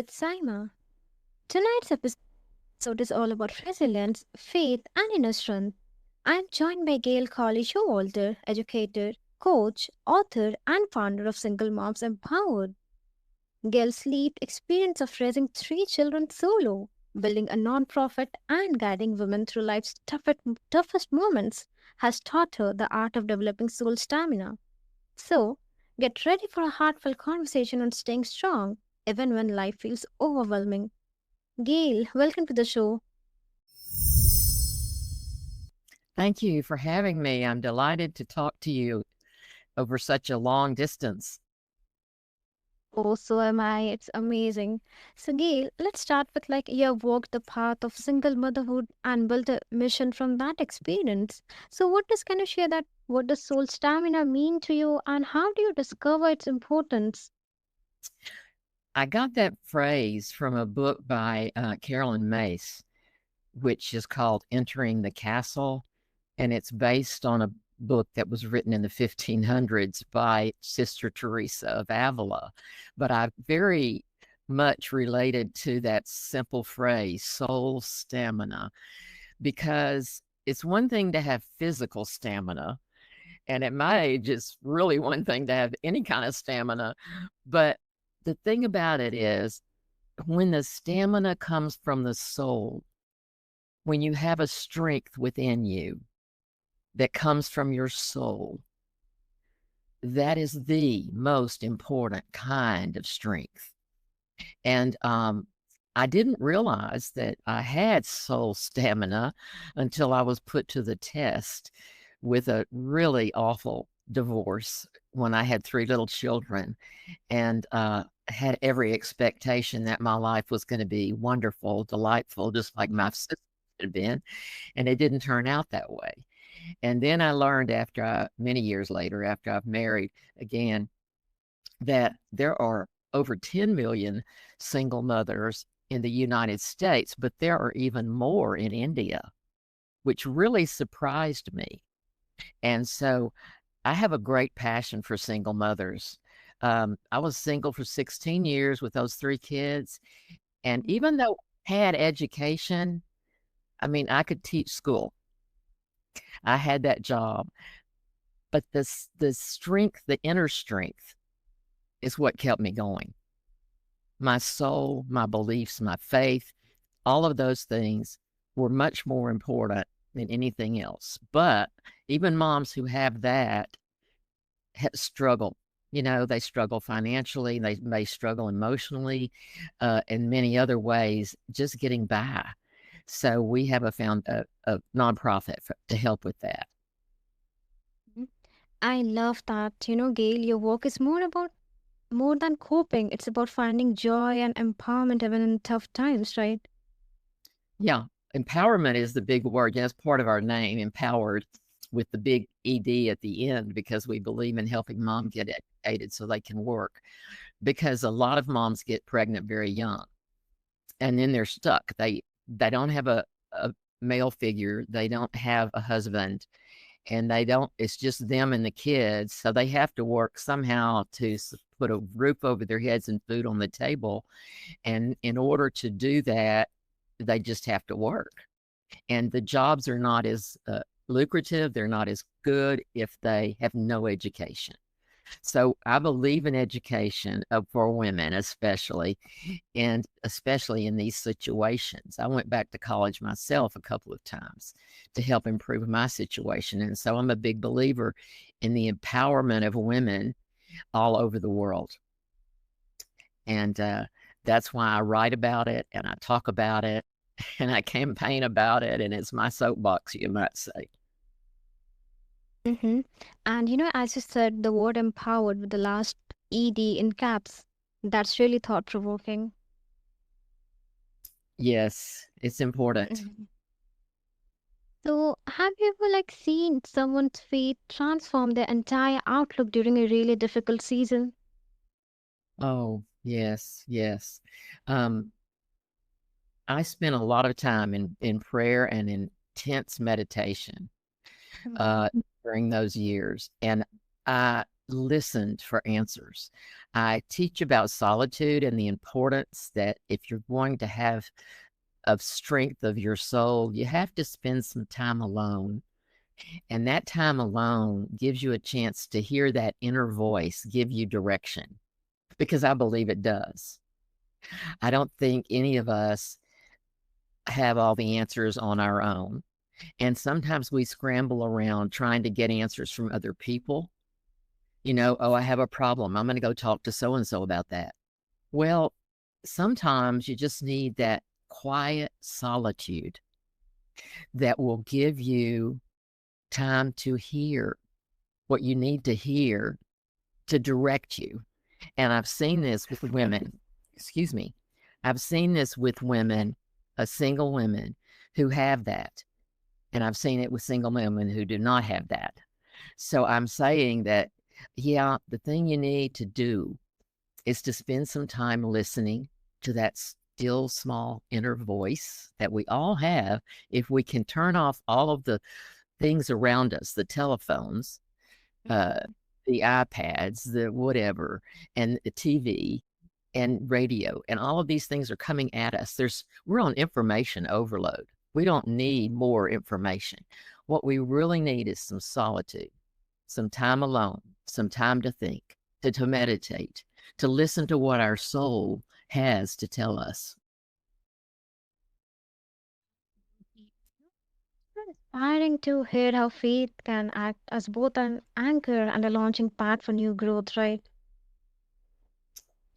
with Saima. Tonight's episode is all about resilience, faith, and inner strength. I'm joined by Gail Showalter, educator, coach, author, and founder of Single Moms Empowered. Gail's lived experience of raising three children solo, building a non-profit, and guiding women through life's toughest moments has taught her the art of developing soul stamina. So, get ready for a heartfelt conversation on staying strong, even when life feels overwhelming. Gail, welcome to the show. Thank you for having me. I'm delighted to talk to you over such a long distance. Oh, so am I. It's amazing. So, Gail, let's start with you have walked the path of single motherhood and built a mission from that experience. So, can you share that? What does soul stamina mean to you, and how do you discover its importance? I got that phrase from a book by Carolyn Mace, which is called Entering the Castle. And it's based on a book that was written in the 1500s by Sister Teresa of Avila. But I very much related to that simple phrase, soul stamina, because it's one thing to have physical stamina. And at my age, it's really one thing to have any kind of stamina. But the thing about it is, when the stamina comes from the soul, when you have a strength within you that comes from your soul, that is the most important kind of strength. And I didn't realize that I had soul stamina until I was put to the test with a really awful divorce when I had three little children, and had every expectation that my life was going to be wonderful, delightful, just like my sister had been. And it didn't turn out that way. And then I learned many years later, after I've married again, that there are over 10 million single mothers in the United States, but there are even more in India, which really surprised me. And so I have a great passion for single mothers. I was single for 16 years with those three kids. And even though I had education, I mean, I could teach school. I had that job. But the strength, the inner strength, is what kept me going. My soul, my beliefs, my faith, all of those things were much more important than anything else. But even moms who have that struggle. You know, they struggle financially, they may struggle emotionally, in many other ways, just getting by. So we have found a nonprofit to help with that. Mhm. I love that. Gail, your work is more than coping. It's about finding joy and empowerment even in tough times, right? Yeah, empowerment is the big word. Yeah, that's part of our name, empowered, with the big ED at the end, because we believe in helping mom get educated so they can work. Because a lot of moms get pregnant very young, and then they're stuck. They don't have a male figure. They don't have a husband, and they don't. It's just them and the kids. So they have to work somehow to put a roof over their heads and food on the table. And in order to do that, they just have to work. And the jobs are not as lucrative. They're not as good if they have no education. So I believe in education for women, especially in these situations. I went back to college myself a couple of times to help improve my situation. And so I'm a big believer in the empowerment of women all over the world. And that's why I write about it and I talk about it and I campaign about it. And it's my soapbox, you might say. Mm-hmm. And as you said, the word empowered with the last ED in caps, that's really thought provoking. Yes, it's important. Mhm. So, have you ever seen someone's faith transform their entire outlook during a really difficult season? Oh, yes, yes. Um, I spent a lot of time in prayer and in intense meditation Mhm. uh, during those years. And I listened for answers. I teach about solitude and the importance that if you're going to have of strength of your soul, you have to spend some time alone. And that time alone gives you a chance to hear that inner voice give you direction, because I believe it does. I don't think any of us have all the answers on our own. And sometimes we scramble around trying to get answers from other people. Oh, I have a problem. I'm going to go talk to so and so about that. Well, sometimes you just need that quiet solitude that will give you time to hear what you need to hear to direct you. And I've seen this with women, excuse me, I've seen this with women, single women who have that. And I've seen it with single women who do not have that. So I'm saying that, yeah, the thing you need to do is to spend some time listening to that still small inner voice that we all have. If we can turn off all of the things around us, the telephones, uh, the iPads, the whatever, and the TV and radio, and all of these things are coming at us. We're on information overload. We don't need more information. What we really need is some solitude, some time alone, some time to think, to meditate, to listen to what our soul has to tell us. Inspiring to hear how faith can act as both an anchor and a launching pad for new growth, right?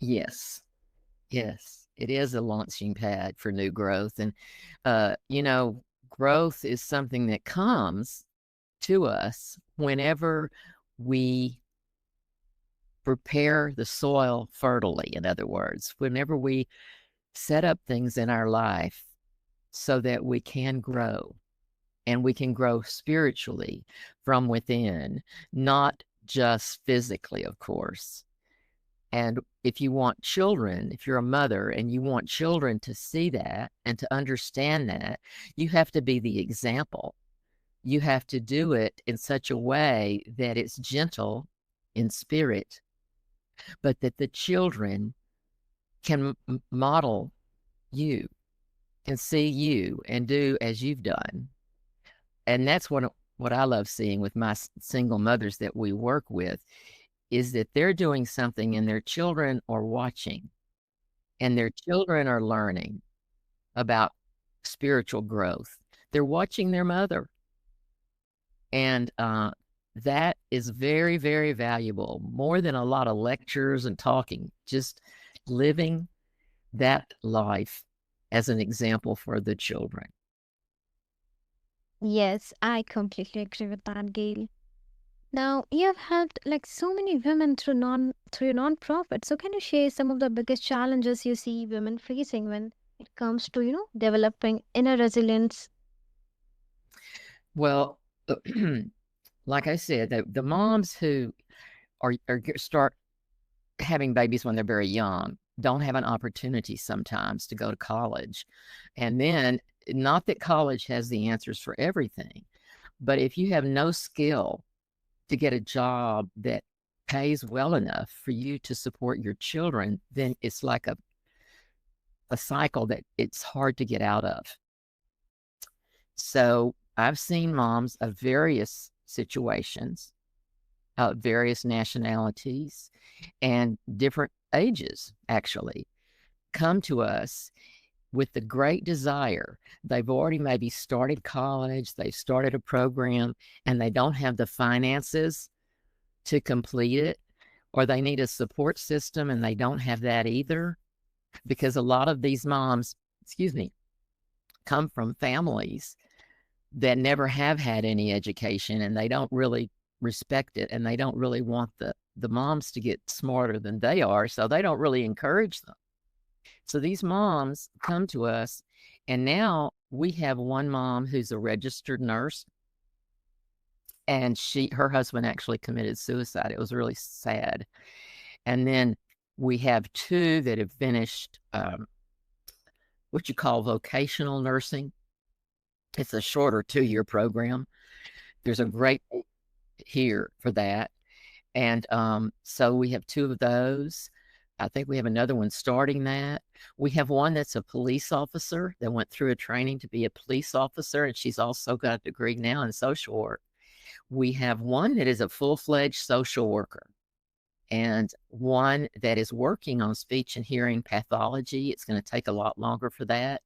Yes, yes, it is a launching pad for new growth. And, uh, you know, growth is something that comes to us whenever we prepare the soil fertily. In other words, whenever we set up things in our life so that we can grow, and we can grow spiritually from within, not just physically, of course. And if you want children, if you're a mother and you want children to see that and to understand that, you have to be the example. You have to do it in such a way that it's gentle in spirit, but that the children can model you and see you and do as you've done. And that's what I love seeing with my single mothers that we work with, is that they're doing something and their children are watching, and their children are learning about spiritual growth. They're watching their mother. And that is very, very valuable, more than a lot of lectures and talking, just living that life as an example for the children. Yes, I completely agree with that, Gail. Now, you have helped like so many women through your non-profit. So can you share some of the biggest challenges you see women facing when it comes to, developing inner resilience? Well, like I said, the moms who start having babies when they're very young don't have an opportunity sometimes to go to college. And then, not that college has the answers for everything, but if you have no skill to get a job that pays well enough for you to support your children, then it's like a cycle that it's hard to get out of. So I've seen moms of various situations, various nationalities, and different ages actually come to us with the great desire. They've already maybe started college, they've started a program, and they don't have the finances to complete it, or they need a support system and they don't have that either. Because a lot of these moms, excuse me, come from families that never have had any education, and they don't really respect it, and they don't really want the moms to get smarter than they are, so they don't really encourage them. So these moms come to us, and now we have one mom who's a registered nurse, and her husband actually committed suicide. It was really sad. And then we have two that have finished what you call vocational nursing. It's a shorter 2-year program. There's a great here for that. And so we have two of those. I think we have another one starting that. We have one that's a police officer that went through a training to be a police officer, and she's also got a degree now in social work. We have one that is a full-fledged social worker and one that is working on speech and hearing pathology. It's going to take a lot longer for that.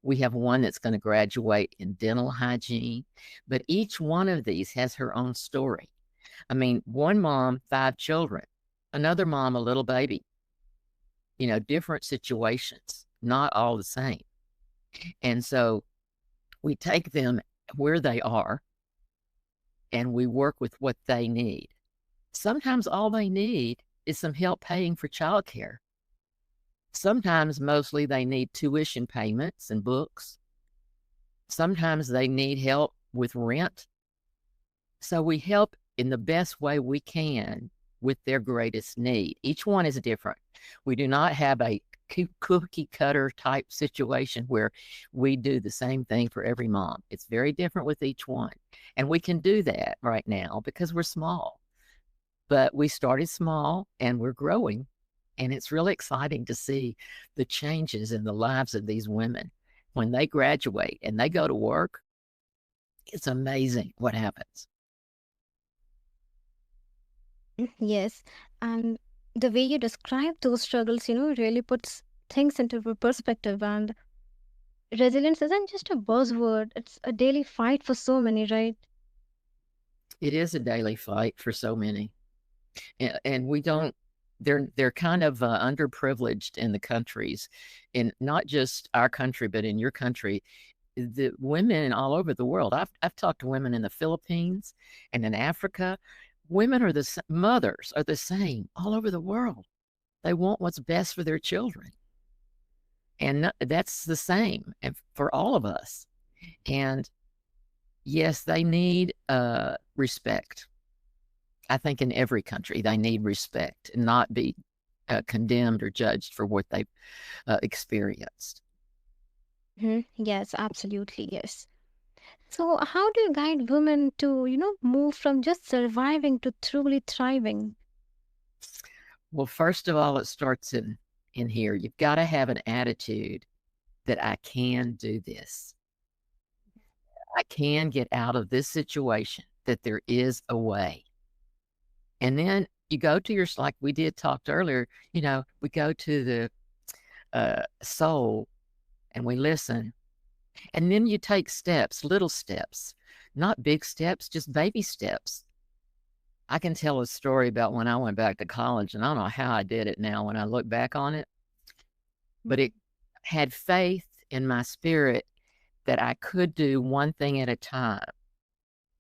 We have one that's going to graduate in dental hygiene, but each one of these has her own story. I mean, one mom, 5 children, another mom, a little baby, different situations, not all the same. And so we take them where they are and we work with what they need. Sometimes all they need is some help paying for childcare. Sometimes, mostly, they need tuition payments and books. Sometimes they need help with rent. So we help in the best way we can with their greatest need. Each one is different. We do not have a cookie cutter type situation where we do the same thing for every mom. It's very different with each one. And we can do that right now because we're small. But we started small and we're growing. And it's really exciting to see the changes in the lives of these women. When they graduate and they go to work, it's amazing what happens. Yes, and the way you describe those struggles, really puts things into perspective. And resilience isn't just a buzzword, it's a daily fight for so many, right? It is a daily fight for so many. And we don't, they're kind of underprivileged in the countries, in not just our country, but in your country. The women all over the world. I've talked to women in the Philippines and in Africa. Women are mothers are the same all over the world. They want what's best for their children, and that's the same for all of us. And yes, they need respect. I think in every country they need respect and not be condemned or judged for what they've experienced. Yes, absolutely, yes. So, how do you guide women to, move from just surviving to truly thriving? Well, first of all, it starts in here. You've got to have an attitude that I can do this. I can get out of this situation, that there is a way. And then you go to your, like we did talked earlier, we go to the soul and we listen. And then you take steps, little steps, not big steps, just baby steps. I can tell a story about when I went back to college, and I don't know how I did it now when I look back on it, but it had faith in my spirit that I could do one thing at a time.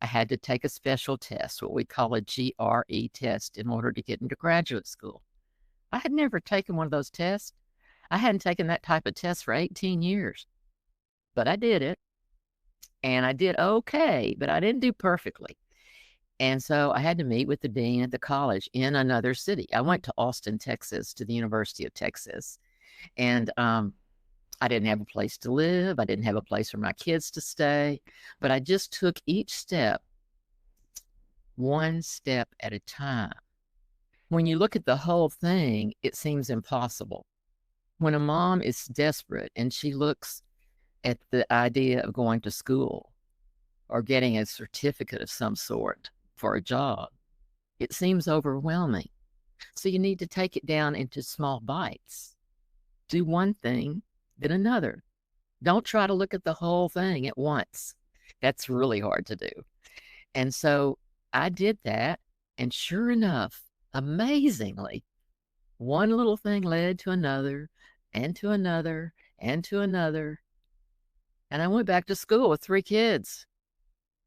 I had to take a special test, what we call a GRE test, in order to get into graduate school. I had never taken one of those tests. I hadn't taken that type of test for 18 years, but I did it. And I did okay, but I didn't do perfectly. And so I had to meet with the dean at the college in another city. I went to Austin, Texas, to the University of Texas. And I didn't have a place to live. I didn't have a place for my kids to stay. But I just took each step, one step at a time. When you look at the whole thing, it seems impossible. When a mom is desperate and she looks at the idea of going to school or getting a certificate of some sort for a job, it seems overwhelming. So you need to take it down into small bites. Do one thing, then another. Don't try to look at the whole thing at once. That's really hard to do. And so I did that. And sure enough, amazingly, one little thing led to another and to another and to another. And I went back to school with 3 kids.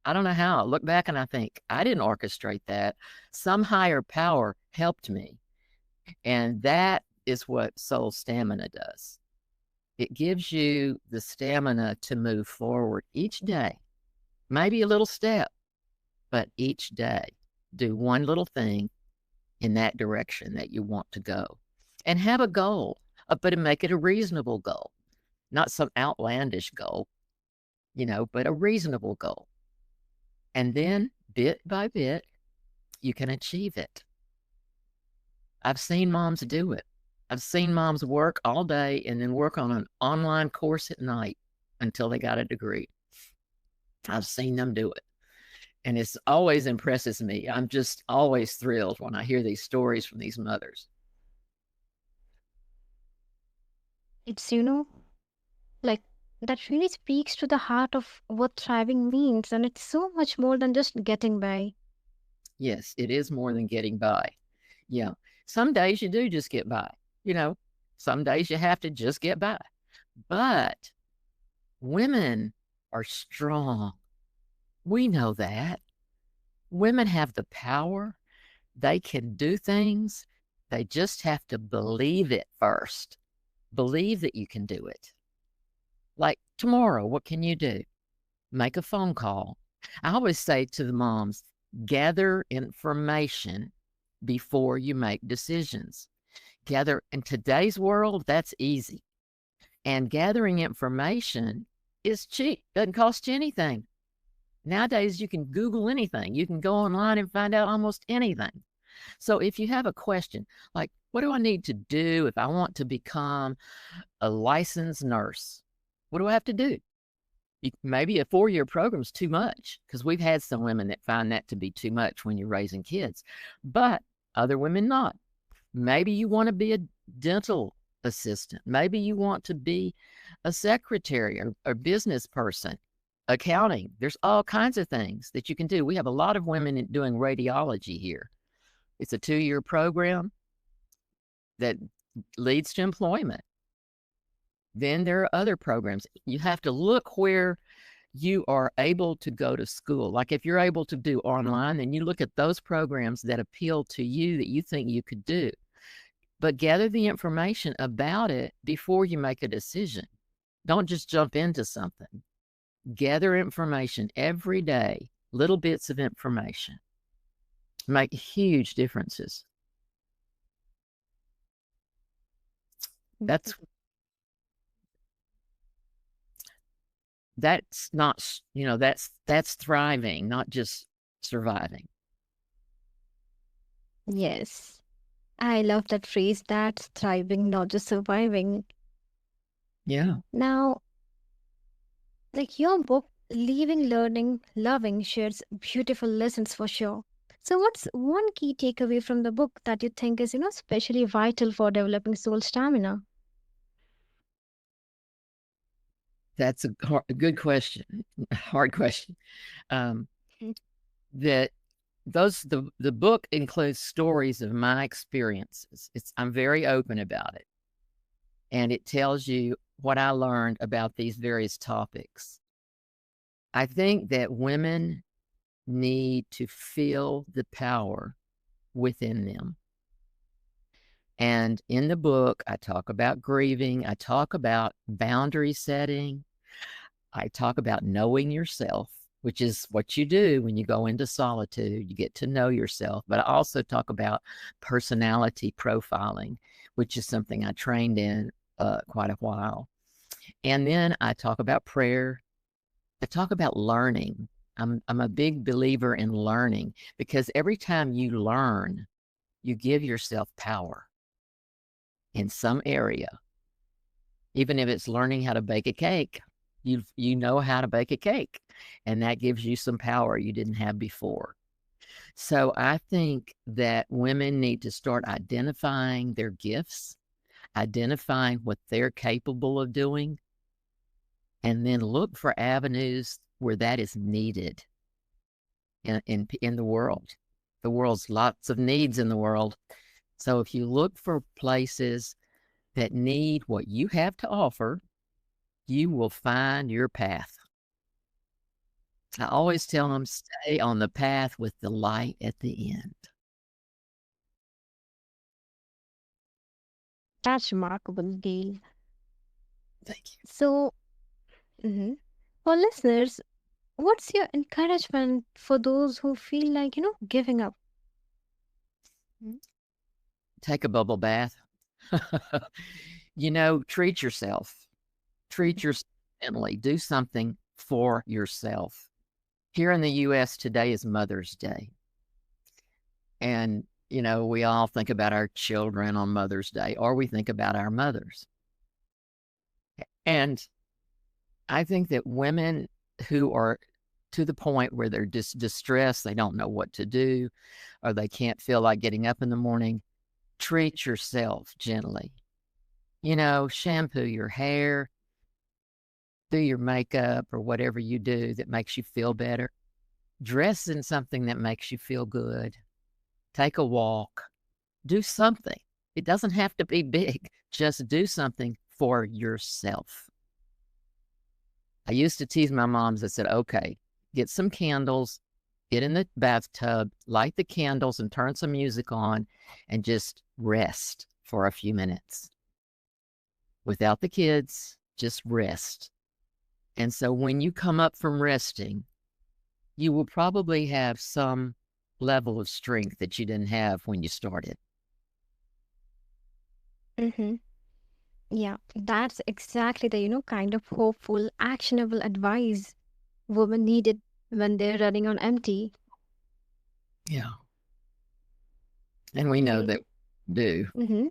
I don't know how. I look back and I think, I didn't orchestrate that. Some higher power helped me. And that is what soul stamina does. It gives you the stamina to move forward each day, maybe a little step, but each day. Do one little thing in that direction that you want to go. And have a goal, but make it a reasonable goal, not some outlandish goal, but a reasonable goal. And then bit by bit, you can achieve it. I've seen moms do it. I've seen moms work all day and then work on an online course at night until they got a degree. I've seen them do it. And it's always impresses me. I'm just always thrilled when I hear these stories from these mothers. It's, like that really speaks to the heart of what thriving means, and it's so much more than just getting by. Yes, it is more than getting by. Yeah. Some days you do just get by. You know, some days you have to just get by. But women are strong. We know that. Women have the power. They can do things. They just have to believe it first. Believe that you can do it. Like tomorrow, what can you do? Make a phone call. I always say to the moms, gather information before you make decisions. Gather in today's world, that's easy. And gathering information is cheap, doesn't cost you anything. Nowadays, you can Google anything. You can go online and find out almost anything. So if you have a question, like, what do I need to do if I want to become a licensed nurse? What do I have to do? Maybe a 4-year program is too much because we've had some women that find that to be too much when you're raising kids, but other women not. Maybe you want to be a dental assistant. Maybe you want to be a secretary or business person, accounting. There's all kinds of things that you can do. We have a lot of women doing radiology here. It's a 2-year program that leads to employment. Then there are other programs. You have to look where you are able to go to school. Like if you're able to do online, then you look at those programs that appeal to you that you think you could do. But gather the information about it before you make a decision. Don't just jump into something. Gather information every day, little bits of information. Make huge differences. That's not, that's thriving, not just surviving. Yes. I love that phrase, that's thriving, not just surviving. Yeah. Now, like your book, Leaving, Learning, Loving, shares beautiful lessons for sure. So, what's one key takeaway from the book that you think is, especially vital for developing soul stamina? That's a good question, hard question. Um, Mm. that the book includes stories of my experiences. I'm very open about it, and it tells you what I learned about these various topics. I think that women need to feel the power within them. And in the book, I talk about grieving, I talk about boundary setting, I talk about knowing yourself, which is what you do when you go into solitude. You get to know yourself. But I also talk about personality profiling, which is something I trained in quite a while. And then I talk about prayer. I talk about learning. I'm a big believer in learning because every time you learn, you give yourself power in some area. Even if it's learning how to bake a cake, you know how to bake a cake, and that gives you some power you didn't have before. So I think that women need to start identifying their gifts, identifying what they're capable of doing, and then look for avenues where that is needed in the world. The world's lots of needs in the world. So if you look for places that need what you have to offer, you will find your path. I always tell them, stay on the path with the light at the end. That's remarkable, Gail. Thank you. So, mhm. For listeners, what's your encouragement for those who feel like, giving up? Mm. Take a bubble bath. Treat yourself. Treat yourself mentally. Do something for yourself. Here in the US, today is Mother's Day. And, we all think about our children on Mother's Day, or we think about our mothers. And I think that women who are to the point where they're distressed, they don't know what to do, or they can't feel like getting up in the morning, treat yourself gently. Shampoo your hair, do your makeup, or whatever you do that makes you feel better. Dress in something that makes you feel good. Take a walk. Do something. It doesn't have to be big. Just do something for yourself. I used to tease my moms. I said, okay, get some candles, get in the bathtub, light the candles, and turn some music on, and just rest for a few minutes. Without the kids, just rest. And so when you come up from resting, you will probably have some level of strength that you didn't have when you started. Mm-hmm. Yeah, that's exactly the, kind of hopeful, actionable advice women needed when they're running on empty. Yeah. And we know Great. that do. Mm-hmm.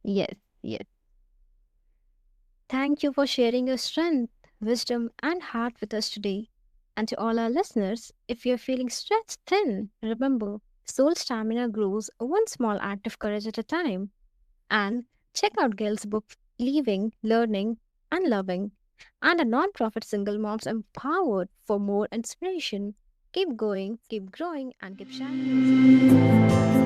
Yes, yes. Thank you for sharing your strength, wisdom, and heart with us today. And to all our listeners, if you're feeling stretched thin, remember, soul stamina grows one small act of courage at a time. And check out Gail's book, Leaving, Learning, and Loving, and a non-profit Single Moms Empowered for more inspiration. Keep going, keep growing, and keep shining your soul.